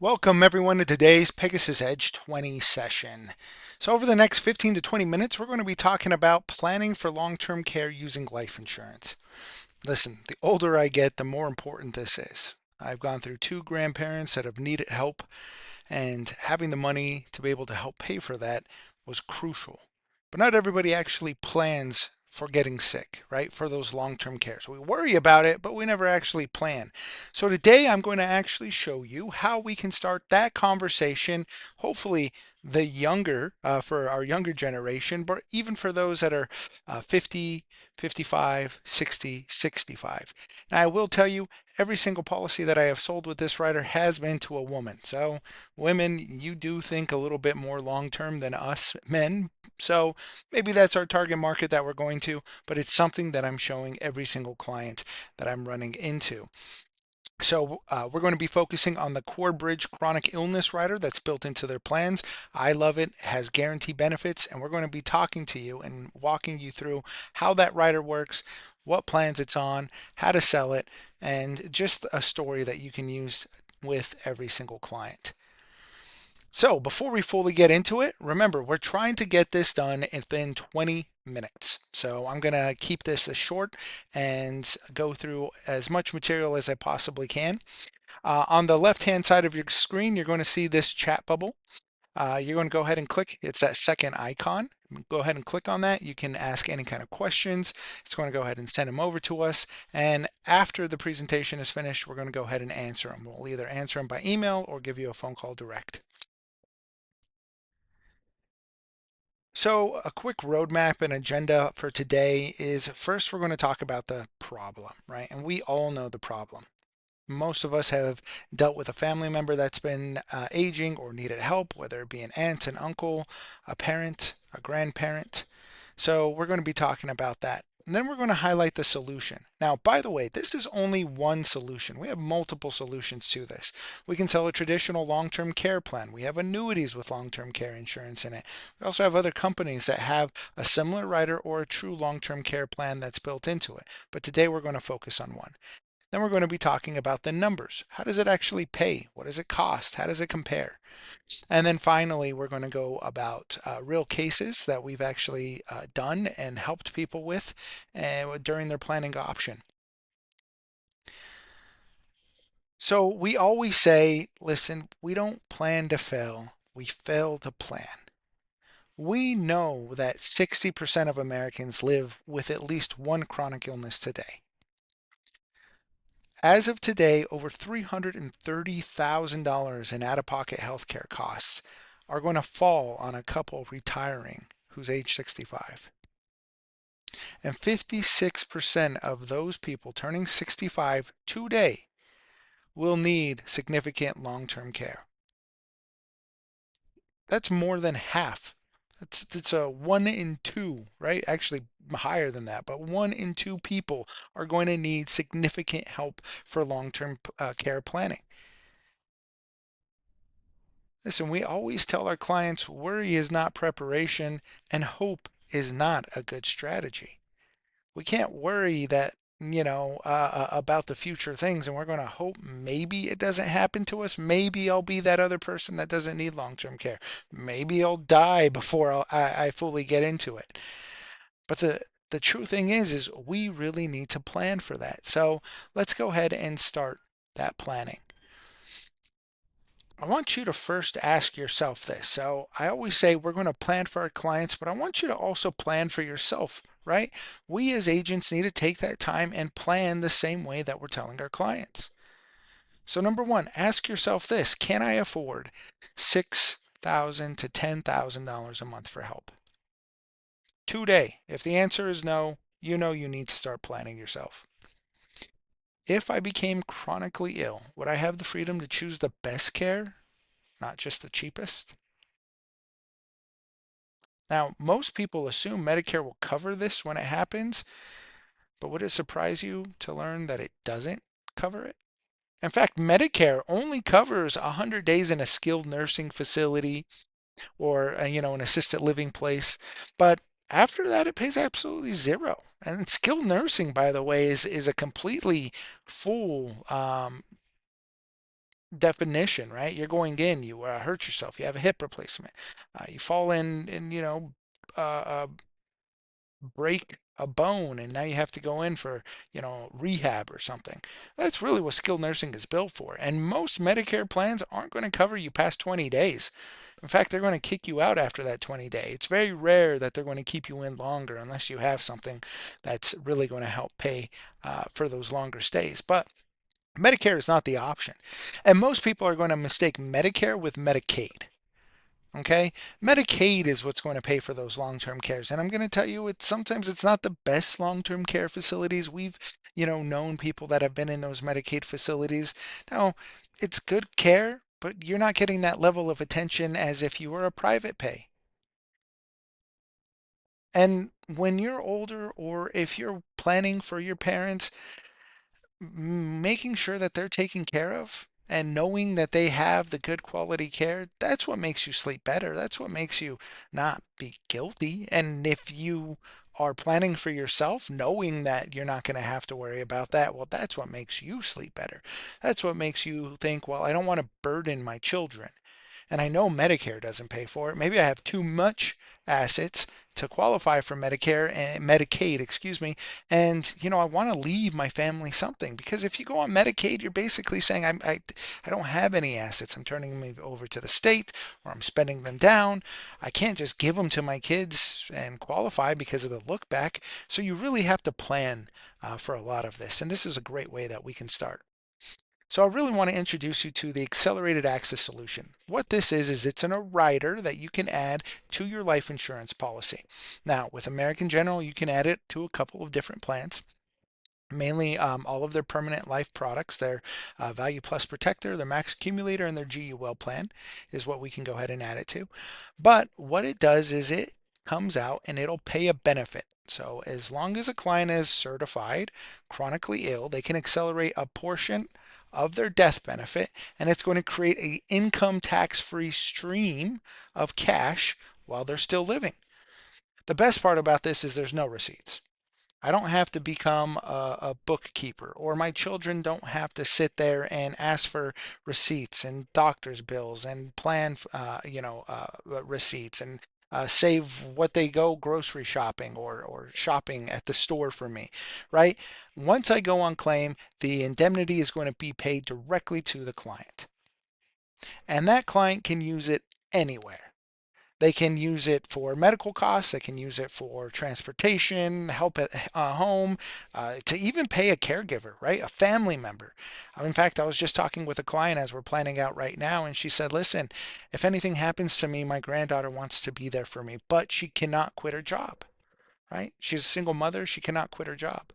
Welcome everyone to today's Pegasus Edge 20 session. So over the next 15 to 20 minutes, we're going to be talking about planning for long-term care using life insurance. Listen, the older I get, the more important this is. I've gone through two grandparents that have needed help, and having the money to be able to help pay for that was crucial. But not everybody actually plans for getting sick, right? For those long-term care. So we worry about it, but we never actually plan. So today I'm going to actually show you how we can start that conversation, hopefully the younger, for our younger generation, but even for those that are 50, 55, 60, 65. Now I will tell you, every single policy that I have sold with this rider has been to a woman. So women, you do think a little bit more long term than us men. So maybe that's our target market that we're going to, but it's something that I'm showing every single client that I'm running into. So we're going to be focusing on the Corebridge chronic illness rider that's built into their plans. I love it. It has guarantee benefits, and we're going to be talking to you and walking you through how that rider works, what plans it's on, how to sell it, and just a story that you can use with every single client. So before we fully get into it, remember, we're trying to get this done within 20 minutes. So I'm going to keep this as short and go through as much material as I possibly can. On the left-hand side of your screen, you're going to see this chat bubble. You're going to go ahead and click. It's that second icon. Go ahead and click on that. You can ask any kind of questions. It's going to go ahead and send them over to us. And after the presentation is finished, we're going to go ahead and answer them. We'll either answer them by email or give you a phone call direct. So, a quick roadmap and agenda for today is first, we're going to talk about the problem, right? And we all know the problem. Most of us have dealt with a family member that's been aging or needed help, whether it be an aunt, an uncle, a parent, a grandparent. So we're going to be talking about that. And then we're going to highlight the solution. Now, by the way, this is only one solution. We have multiple solutions to this. We can sell a traditional long-term care plan. We have annuities with long-term care insurance in it. We also have other companies that have a similar rider or a true long-term care plan that's built into it. But today we're going to focus on one. Then we're going to be talking about the numbers. How does it actually pay? What does it cost? How does it compare? And then finally, we're going to go about real cases that we've actually done and helped people with during their planning option. So we always say, listen, we don't plan to fail, we fail to plan. We know that 60% of Americans live with at least one chronic illness today. As of today, over $330,000 in out-of-pocket healthcare costs are going to fall on a couple retiring who's age 65. And 56% of those people turning 65 today will need significant long-term care. That's more than half. It's a 1 in 2, right? Actually higher than that, but 1 in 2 people are going to need significant help for long-term care planning. Listen, we always tell our clients worry is not preparation and hope is not a good strategy. We can't worry that, about the future things and we're going to hope maybe it doesn't happen to us. Maybe I'll be that other person that doesn't need long-term care. Maybe I'll die before I fully get into it. But the true thing is we really need to plan for that. So let's go ahead and start that planning. I want you to first ask yourself this. So I always say we're going to plan for our clients, but I want you to also plan for yourself, right? We as agents need to take that time and plan the same way that we're telling our clients. So number one, ask yourself this: can I afford $6,000 to $10,000 a month for help today? If the answer is no, you know you need to start planning yourself. If I became chronically ill, would I have the freedom to choose the best care, not just the cheapest? Now, most people assume Medicare will cover this when it happens, but would it surprise you to learn that it doesn't cover it? In fact, Medicare only covers 100 days in a skilled nursing facility or an assisted living place, but after that it pays absolutely zero. And skilled nursing, by the way, is a completely full definition, right? You're going in, you hurt yourself, you have a hip replacement, you fall in and break a bone and now you have to go in for, rehab or something. That's really what skilled nursing is built for. And most Medicare plans aren't going to cover you past 20 days. In fact, they're going to kick you out after that 20 day. It's very rare that they're going to keep you in longer unless you have something that's really going to help pay for those longer stays. But Medicare is not the option. And most people are going to mistake Medicare with Medicaid. Okay, Medicaid is what's going to pay for those long-term cares, and I'm going to tell you, it's sometimes it's not the best long-term care facilities. We've, known people that have been in those Medicaid facilities. Now, it's good care, but you're not getting that level of attention as if you were a private pay. And when you're older, or if you're planning for your parents, making sure that they're taken care of and knowing that they have the good quality care, that's what makes you sleep better. That's what makes you not be guilty. And if you are planning for yourself, knowing that you're not going to have to worry about that, well, that's what makes you sleep better. That's what makes you think, well, I don't want to burden my children. And I know Medicare doesn't pay for it. Maybe I have too much assets to qualify for Medicare and Medicaid, excuse me. And I want to leave my family something, because if you go on Medicaid, you're basically saying I don't have any assets. I'm turning them over to the state, or I'm spending them down. I can't just give them to my kids and qualify because of the look back. So you really have to plan for a lot of this. And this is a great way that we can start. So I really want to introduce you to the accelerated access solution. What this is it's a rider that you can add to your life insurance policy. Now, with American General, you can add it to a couple of different plans. Mainly all of their permanent life products, their Value Plus Protector, their Max Accumulator, and their GUL plan is what we can go ahead and add it to. But what it does is it comes out and it'll pay a benefit. So as long as a client is certified chronically ill, they can accelerate a portion of their death benefit, and it's going to create a income tax-free stream of cash while they're still living. The best part about this is there's no receipts. I don't have to become a bookkeeper, or my children don't have to sit there and ask for receipts and doctor's bills and plan, receipts, and save what they go grocery shopping, or shopping at the store for me, right? Once I go on claim, the indemnity is going to be paid directly to the client, and that client can use it anywhere. They can use it for medical costs. They can use it for transportation, help at home, to even pay a caregiver, right? A family member. In fact, I was just talking with a client as we're planning out right now, and she said, listen, if anything happens to me, my granddaughter wants to be there for me, but she cannot quit her job, right? She's a single mother. She cannot quit her job.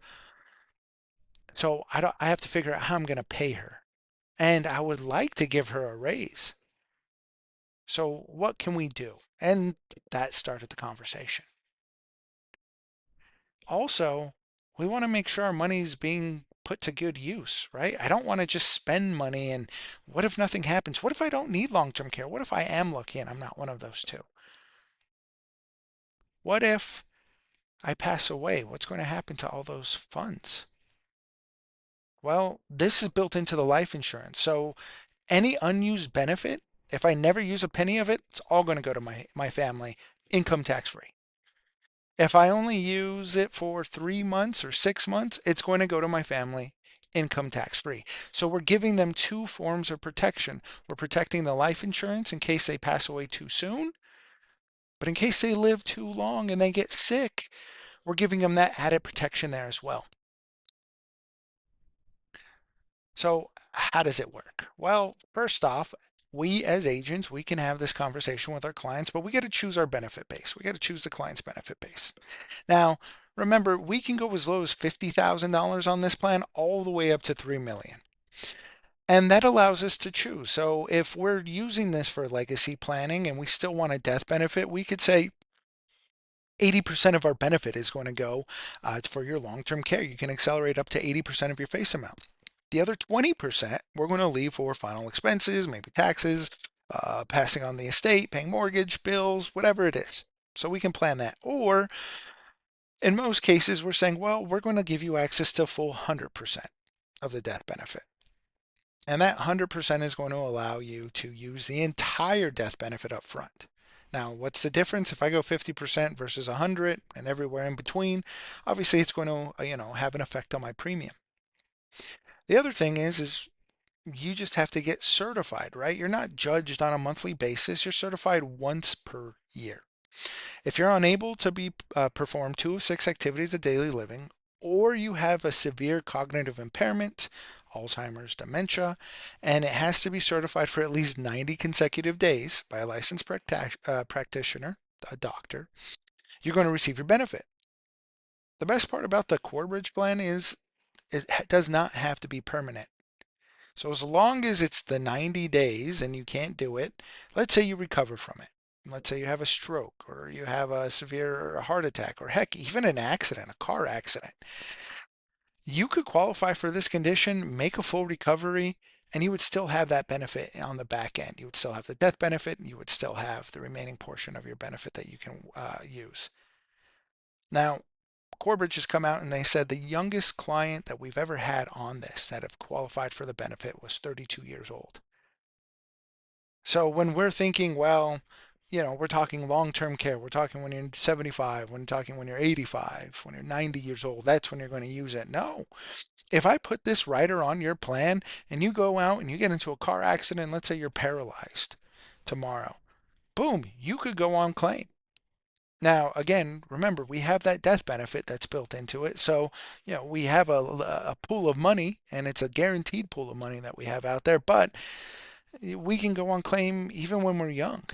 So I have to figure out how I'm going to pay her. And I would like to give her a raise. So what can we do? And that started the conversation. Also, we want to make sure our money is being put to good use, right? I don't want to just spend money, and what if nothing happens? What if I don't need long-term care? What if I am lucky and I'm not one of those two? What if I pass away? What's going to happen to all those funds? Well, this is built into the life insurance. So any unused benefit, if I never use a penny of it, it's all going to go to my family, income tax free. If I only use it for 3 months or 6 months, it's going to go to my family income tax free. So we're giving them two forms of protection. We're protecting the life insurance in case they pass away too soon, but in case they live too long and they get sick, we're giving them that added protection there as well. So how does it work? Well, first off, we as agents, we can have this conversation with our clients, but we got to choose our benefit base. We got to choose the client's benefit base. Now, remember, we can go as low as $50,000 on this plan all the way up to 3 million. And that allows us to choose. So if we're using this for legacy planning and we still want a death benefit, we could say 80% of our benefit is going to go for your long-term care. You can accelerate up to 80% of your face amount. The other 20% we're going to leave for final expenses, maybe taxes, passing on the estate, paying mortgage, bills, whatever it is. So we can plan that. Or in most cases, we're saying, well, we're going to give you access to full 100% of the death benefit. And that 100% is going to allow you to use the entire death benefit up front. Now, what's the difference if I go 50% versus 100 and everywhere in between? Obviously, it's going to, have an effect on my premium. The other thing is you just have to get certified, right? You're not judged on a monthly basis. You're certified once per year. If you're unable to be perform 2 of 6 activities of daily living, or you have a severe cognitive impairment, Alzheimer's, dementia, and it has to be certified for at least 90 consecutive days by a licensed practitioner, a doctor, you're going to receive your benefit. The best part about the Corebridge plan is it does not have to be permanent. So as long as it's the 90 days and you can't do it, let's say you recover from it. Let's say you have a stroke or you have a severe heart attack or heck, even an accident, a car accident. You could qualify for this condition, make a full recovery, and you would still have that benefit on the back end. You would still have the death benefit, and you would still have the remaining portion of your benefit that you can use. Now, Corebridge has come out and they said the youngest client that we've ever had on this that have qualified for the benefit was 32 years old. So when we're thinking, well, we're talking long-term care. We're talking when you're 75, when you're talking when you're 85, when you're 90 years old, that's when you're going to use it. No. If I put this rider on your plan and you go out and you get into a car accident, let's say you're paralyzed tomorrow, boom, you could go on claim. Now, again, remember, we have that death benefit that's built into it. So, we have a pool of money and it's a guaranteed pool of money that we have out there, but we can go on claim even when we're young.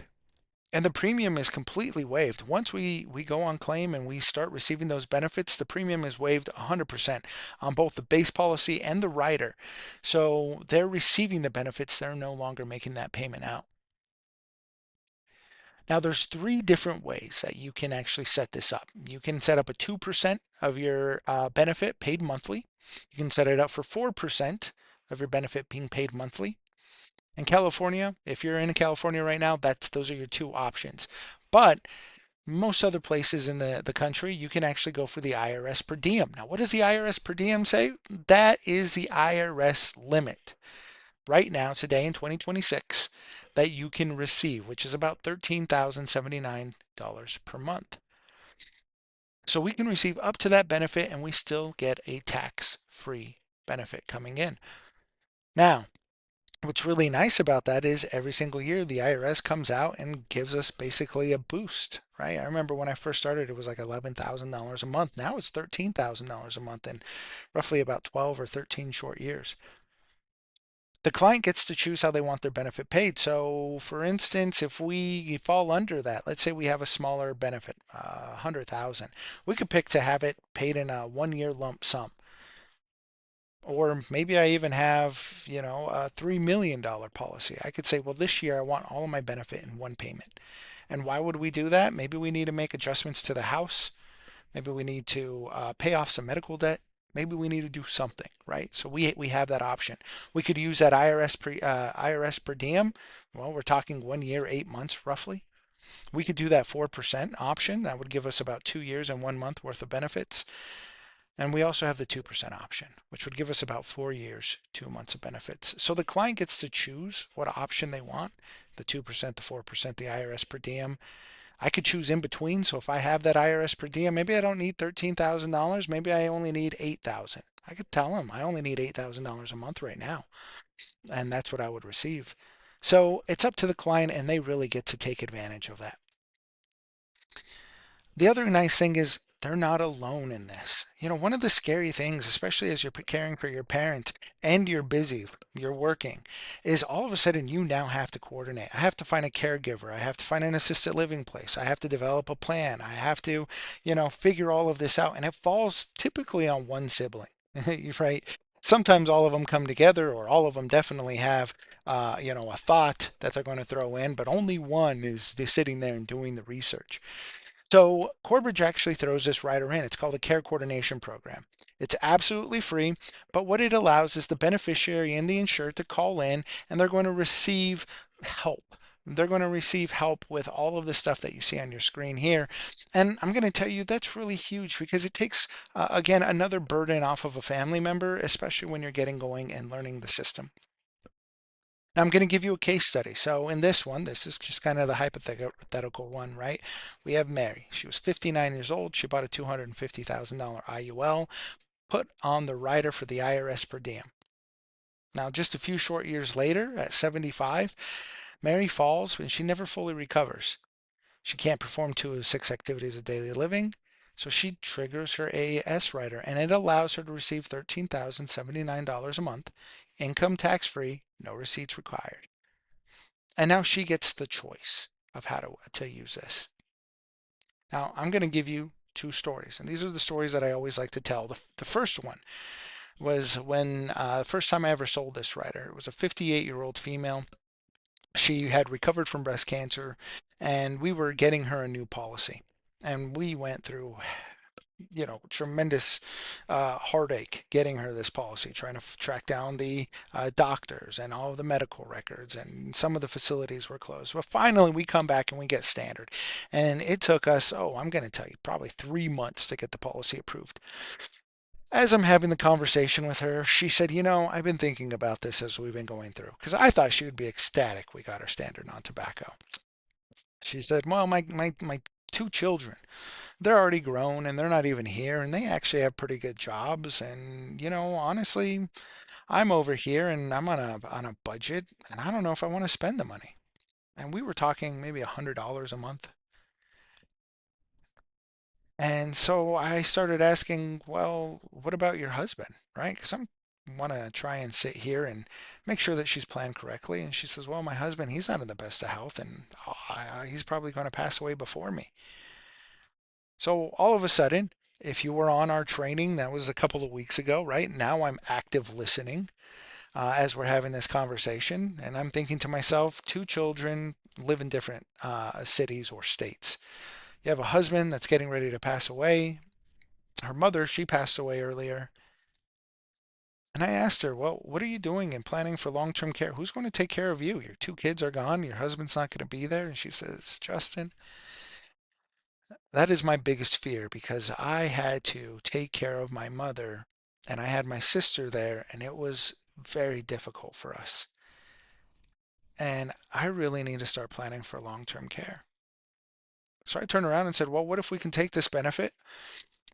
And the premium is completely waived. Once we go on claim and we start receiving those benefits, the premium is waived 100% on both the base policy and the rider. So they're receiving the benefits. They're no longer making that payment out. Now, there's 3 different ways that you can actually set this up. You can set up a 2% of your benefit paid monthly. You can set it up for 4% of your benefit being paid monthly. In California, if you're in California right now, those are your 2 options. But most other places in the country, you can actually go for the IRS per diem. Now, what does the IRS per diem say? That is the IRS limit right now, today in 2026, that you can receive, which is about $13,079 per month. So we can receive up to that benefit and we still get a tax-free benefit coming in. Now, what's really nice about that is every single year the IRS comes out and gives us basically a boost, right? I remember when I first started, it was like $11,000 a month. Now it's $13,000 a month in roughly about 12 or 13 short years. The client gets to choose how they want their benefit paid. So, for instance, if we fall under that, let's say we have a smaller benefit, 100,000, we could pick to have it paid in a 1 year lump sum. Or maybe I even have, a $3 million policy. I could say, well, this year I want all of my benefit in one payment. And why would we do that? Maybe we need to make adjustments to the house. Maybe we need to pay off some medical debt. Maybe we need to do something, right? So we have that option. We could use that IRS per diem. Well, we're talking 1 year, 8 months roughly. We could do that 4% option. That would give us about 2 years and 1 month worth of benefits. And we also have the 2% option, which would give us about 4 years, 2 months of benefits. So the client gets to choose what option they want, the 2%, the 4%, the IRS per diem. I could choose in between. So if I have that IRS per diem, maybe I don't need $13,000. Maybe I only need 8,000. I could tell them I only need $8,000 a month right now. And that's what I would receive. So it's up to the client and they really get to take advantage of that. The other nice thing is they're not alone in this. One of the scary things, especially as you're caring for your parent and you're busy, you're working, is all of a sudden you now have to coordinate. I have to find a caregiver. I have to find an assisted living place. I have to develop a plan. I have to, figure all of this out. And it falls typically on one sibling, right? Sometimes all of them come together, or all of them definitely have, a thought that they're going to throw in, but only one is sitting there and doing the research. So Corebridge actually throws this rider in. It's called a care coordination program. It's absolutely free, but what it allows is the beneficiary and the insured to call in and they're going to receive help. They're going to receive help with all of the stuff that you see on your screen here. And I'm going to tell you that's really huge because it takes, again, another burden off of a family member, especially when you're getting going and learning the system. Now I'm going to give you a case study. So in this one, this is just kind of the hypothetical one, right? We have Mary. She was 59 years old. She bought a $250,000 IUL, put on the rider for the IRS per diem. Now, just a few short years later, at 75, Mary falls and she never fully recovers. She can't perform 2 of 6 activities of daily living, so she triggers her AAS rider, and it allows her to receive $13,079 a month, income tax free, no receipts required. And now she gets the choice of how to use this. Now, I'm going to give you 2 stories, and these are the stories that I always like to tell. The first one was when the first time I ever sold this rider. It was a 58-year-old female. She had recovered from breast cancer, and we were getting her a new policy. And we went through, tremendous heartache getting her this policy, trying to track down the doctors and all of the medical records, and some of the facilities were closed. But finally, we come back and we get standard. And it took us, I'm going to tell you, probably 3 months to get the policy approved. As I'm having the conversation with her, she said, I've been thinking about this as we've been going through, because I thought she would be ecstatic we got her standard non-tobacco. She said, well, my 2 children, they're already grown and they're not even here, and they actually have pretty good jobs. And, honestly, I'm over here and I'm on a budget, and I don't know if I want to spend the money. And we were talking maybe $100 a month. And so I started asking, well, what about your husband, right? Because I want to try and sit here and make sure that she's planned correctly. And she says, well, my husband, he's not in the best of health, and he's probably going to pass away before me. So all of a sudden, if you were on our training, that was a couple of weeks ago, right? Now I'm active listening as we're having this conversation. And I'm thinking to myself, 2 children live in different cities or states. You have a husband that's getting ready to pass away. Her mother, she passed away earlier. And I asked her, well, what are you doing in planning for long-term care? Who's going to take care of you? Your 2 kids are gone. Your husband's not going to be there. And she says, Justin, that is my biggest fear, because I had to take care of my mother and I had my sister there, and it was very difficult for us. And I really need to start planning for long-term care. So I turned around and said, well, what if we can take this benefit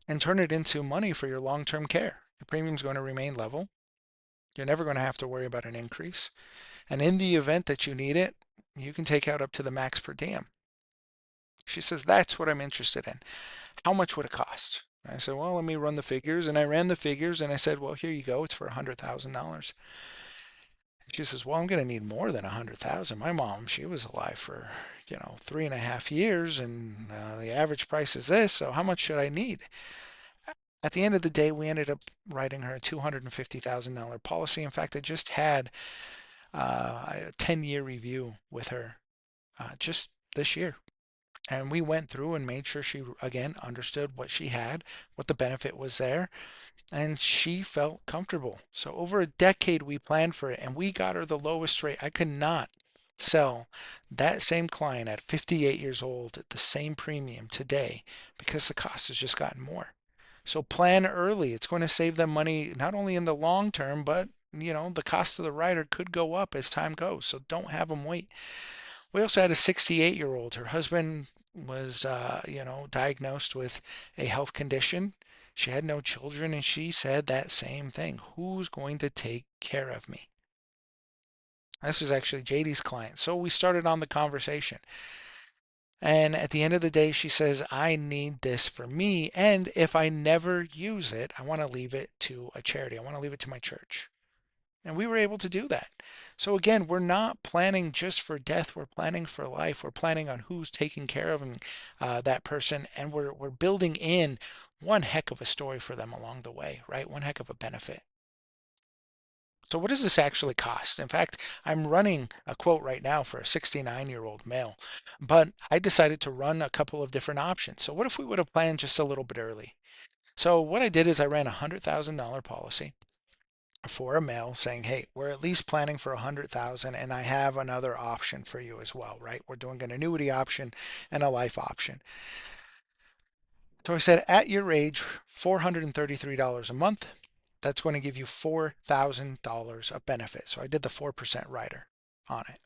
and turn it into money for your long-term care? Your premium's going to remain level. You're never going to have to worry about an increase. And in the event that you need it, you can take out up to the max per diem. She says, that's what I'm interested in. How much would it cost? I said, well, let me run the figures. And I ran the figures and I said, well, here you go. It's for $100,000. She says, well, I'm going to need more than 100,000. My mom, she was alive for, 3.5 years, and the average price is this. So how much should I need? At the end of the day, we ended up writing her a $250,000 policy. In fact, I just had a 10-year review with her just this year. And we went through and made sure she, again, understood what she had, what the benefit was there, and she felt comfortable. So over a decade, we planned for it, and we got her the lowest rate. I could not sell that same client at 58 years old at the same premium today, because the cost has just gotten more. So plan early. It's going to save them money not only in the long term, but the cost of the rider could go up as time goes. So don't have them wait. We also had a 68-year-old. Her husband was, diagnosed with a health condition. She had no children, and she said that same thing. Who's going to take care of me? This was actually JD's client. So we started on the conversation. And at the end of the day, she says, I need this for me. And if I never use it, I want to leave it to a charity. I want to leave it to my church. And we were able to do that. So again, we're not planning just for death. We're planning for life. We're planning on who's taking care of that person. And we're building in one heck of a story for them along the way, right? One heck of a benefit. So what does this actually cost? In fact, I'm running a quote right now for a 69-year-old male, but I decided to run a couple of different options. So what if we would have planned just a little bit early? So what I did is I ran a $100,000 policy for a male, saying, hey, we're at least planning for 100,000, and I have another option for you as well, right? We're doing an annuity option and a life option. So I said, at your age, $433 a month. That's going to give you $4,000 of benefit. So I did the 4% rider. on it.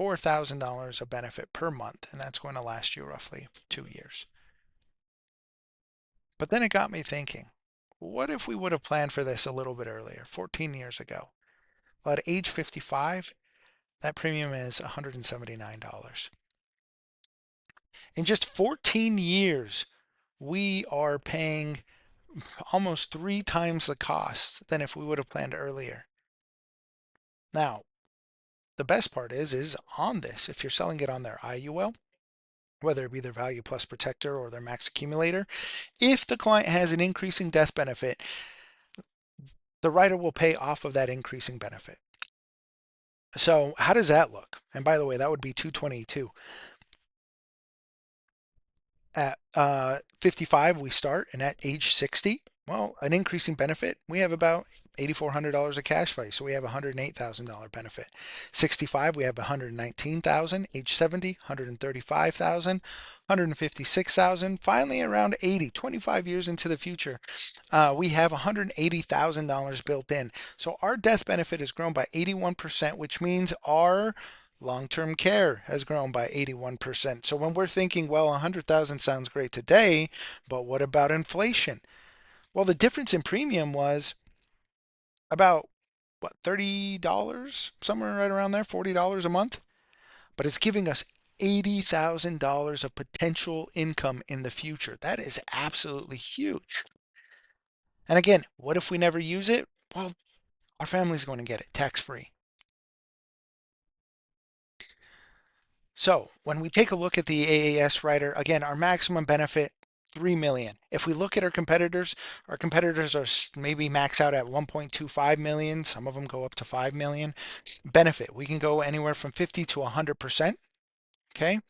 $4,000 of benefit per month, and that's going to last you roughly 2 years. But then it got me thinking, what if we would have planned for this a little bit earlier, 14 years ago? Well, at age 55, that premium is $179. In just 14 years, we are paying almost 3 times the cost than if we would have planned earlier. Now, the best part is on this, if you're selling it on their IUL, whether it be their Value Plus Protector or their Max Accumulator, if the client has an increasing death benefit, the rider will pay off of that increasing benefit. So how does that look? And by the way, that would be 222. At 55, we start, and at age 60, well, an increasing benefit, we have about $8,400 of cash value, so we have a $108,000 benefit. 65, we have 119,000. Age 70, 135,000, 156,000. Finally, around 80, 25 years into the future, we have $180,000 built in. So our death benefit has grown by 81%, which means our long-term care has grown by 81%. So when we're thinking, well, 100,000 sounds great today, but what about inflation? Well, the difference in premium was about what, $30, somewhere right around there, $40 a month, but it's giving us $80,000 of potential income in the future. That is absolutely huge. And again, what if we never use it? Well, our family's going to get it tax-free. So when we take a look at the AAS rider, again, our maximum benefit, 3 million. If we look at our competitors are maybe max out at 1.25 million. Some of them go up to 5 million. Benefit, we can go anywhere from 50 to 100%. Okay.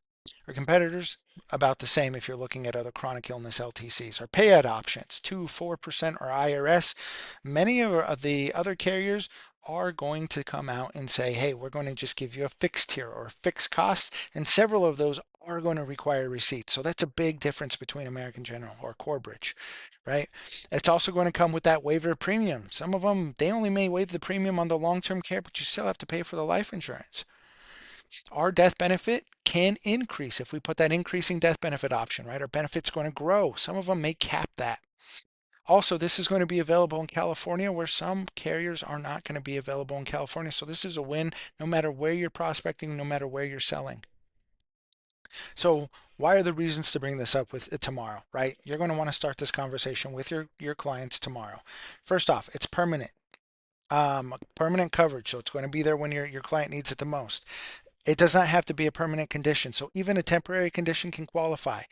Our competitors, about the same if you're looking at other chronic illness LTCs. Our payout options, 2, 4%, or IRS. Many of the other carriers are going to come out and say, hey, we're going to just give you a fixed tier or a fixed cost, and several of those are going to require receipts. So that's a big difference between American General or Corebridge, right? It's also going to come with that waiver of premium. Some of them, they only may waive the premium on the long-term care, but you still have to pay for the life insurance. Our death benefit can increase if we put that increasing death benefit option, right? Our benefit's going to grow. Some of them may cap that. Also, this is going to be available in California where some carriers are not going to be available in California. So this is a win no matter where you're prospecting, no matter where you're selling. So why are the reasons to bring this up with tomorrow, right? You're going to want to start this conversation with your clients tomorrow. First off, it's permanent. Permanent coverage, so it's going to be there when your client needs it the most. It does not have to be a permanent condition, so even a temporary condition can qualify.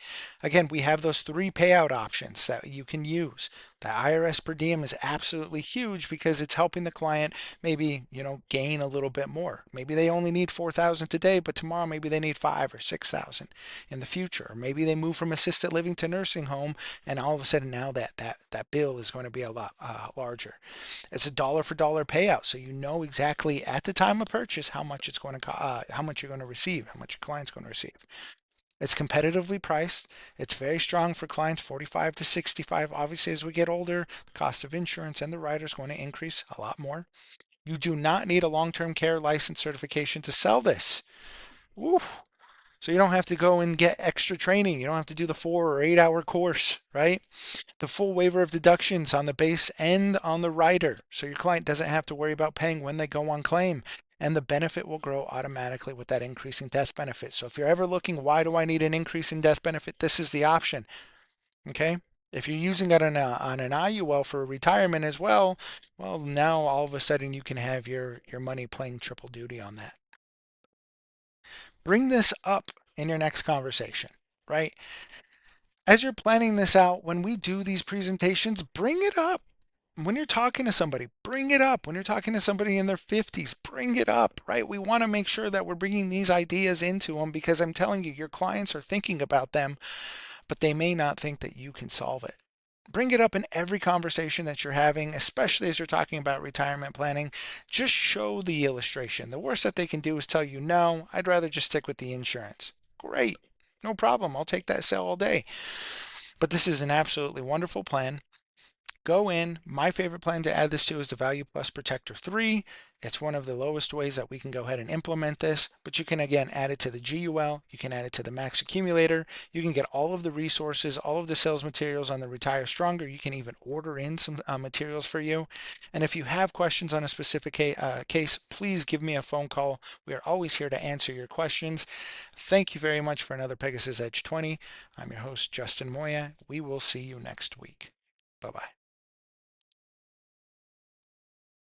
Again, we have those 3 payout options that you can use. The IRS per diem is absolutely huge because it's helping the client maybe, gain a little bit more. Maybe they only need 4,000 today, but tomorrow maybe they need 5 or 6,000 in the future. Or maybe they move from assisted living to nursing home, and all of a sudden now that bill is going to be a lot larger. It's a dollar for dollar payout, so you know exactly at the time of purchase how much it's going to how much you're going to receive, how much your client's going to receive. It's competitively priced. It's very strong for clients 45 to 65. Obviously, as we get older, the cost of insurance and the rider is going to increase a lot more. You do not need a long-term care license certification to sell this. Woo. So you don't have to go and get extra training. You don't have to do the 4 or 8 hour course, right? The full waiver of deductions on the base and on the rider. So your client doesn't have to worry about paying when they go on claim. And the benefit will grow automatically with that increasing death benefit. So if you're ever looking, why do I need an increase in death benefit? This is the option. Okay. If you're using it on an IUL for retirement as well, well, now all of a sudden you can have your money playing triple duty on that. Bring this up in your next conversation, right? As you're planning this out, when we do these presentations, bring it up. When you're talking to somebody, bring it up. When you're talking to somebody in their 50s, bring it up, right? We want to make sure that we're bringing these ideas into them because I'm telling you, your clients are thinking about them, but they may not think that you can solve it. Bring it up in every conversation that you're having, especially as you're talking about retirement planning. Just show the illustration. The worst that they can do is tell you, no, I'd rather just stick with the insurance. Great. No problem. I'll take that sale all day. But this is an absolutely wonderful plan. Go in. My favorite plan to add this to is the Value Plus Protector 3. It's one of the lowest ways that we can go ahead and implement this, but you can again add it to the GUL, you can add it to the Max Accumulator, you can get all of the resources, all of the sales materials on the Retire Stronger. You can even order in some materials for you. And if you have questions on a specific case, please give me a phone call. We are always here to answer your questions. Thank you very much for another Pegasus Edge 20. I'm your host, Justin Moya. We will see you next week. Bye-bye.